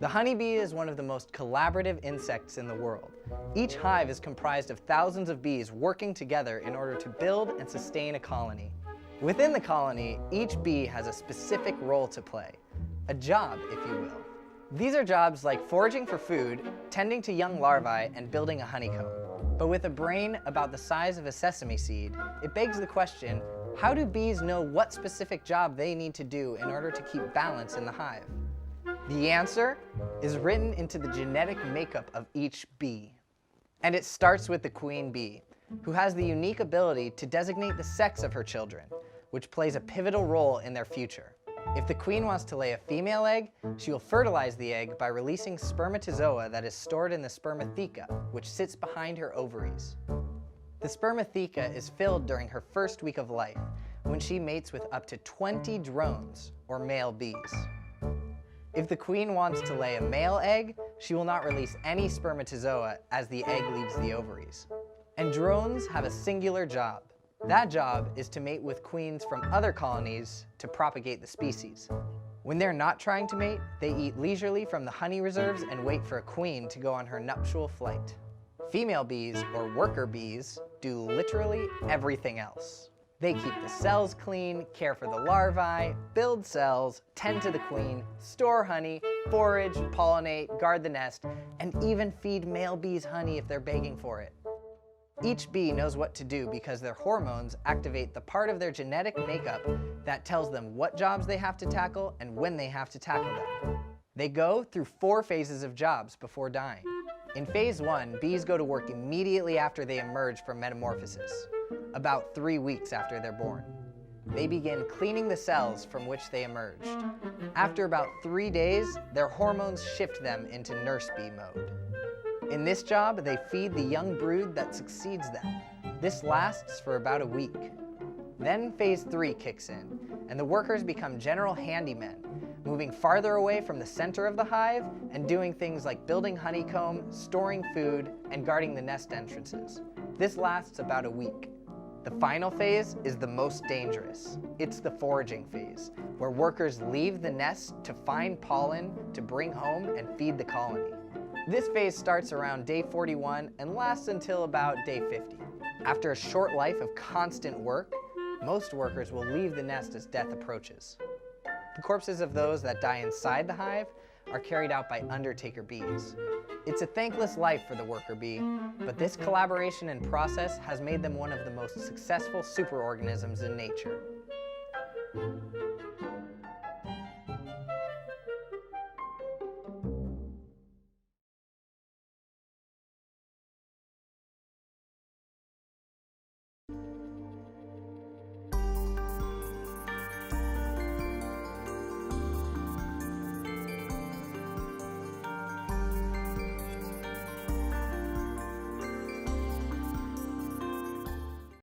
The honeybee is one of the most collaborative insects in the world. Each hive is comprised of thousands of bees working together in order to build and sustain a colony. Within the colony, each bee has a specific role to play, a job, if you will. These are jobs like foraging for food, tending to young larvae, and building a honeycomb. But with a brain about the size of a sesame seed, it begs the question, how do bees know what specific job they need to do in order to keep balance in the hive? The answer is written into the genetic makeup of each bee. And it starts with the queen bee, who has the unique ability to designate the sex of her children, which plays a pivotal role in their future. If the queen wants to lay a female egg, she will fertilize the egg by releasing spermatozoa that is stored in the spermatheca, which sits behind her ovaries. The spermatheca is filled during her first week of life, when she mates with up to 20 drones, or male bees. If the queen wants to lay a male egg, she will not release any spermatozoa as the egg leaves the ovaries. And drones have a singular job. That job is to mate with queens from other colonies to propagate the species. When they're not trying to mate, they eat leisurely from the honey reserves and wait for a queen to go on her nuptial flight. Female bees, or worker bees, do literally everything else. They keep the cells clean, care for the larvae, build cells, tend to the queen, store honey, forage, pollinate, guard the nest, and even feed male bees honey if they're begging for it. Each bee knows what to do because their hormones activate the part of their genetic makeup that tells them what jobs they have to tackle and when they have to tackle them. They go through 4 phases of jobs before dying. In phase 1, bees go to work immediately after they emerge from metamorphosis, about 3 weeks after they're born. They begin cleaning the cells from which they emerged. After about 3 days, their hormones shift them into nurse bee mode. In this job, they feed the young brood that succeeds them. This lasts for about a week. Then phase 3 kicks in, and the workers become general handymen, moving farther away from the center of the hive and doing things like building honeycomb, storing food, and guarding the nest entrances. This lasts about a week. The final phase is the most dangerous. It's the foraging phase, where workers leave the nest to find pollen to bring home and feed the colony. This phase starts around day 41 and lasts until about day 50. After a short life of constant work, most workers will leave the nest as death approaches. The corpses of those that die inside the hive are carried out by undertaker bees. It's a thankless life for the worker bee, but this collaboration and process has made them one of the most successful superorganisms in nature.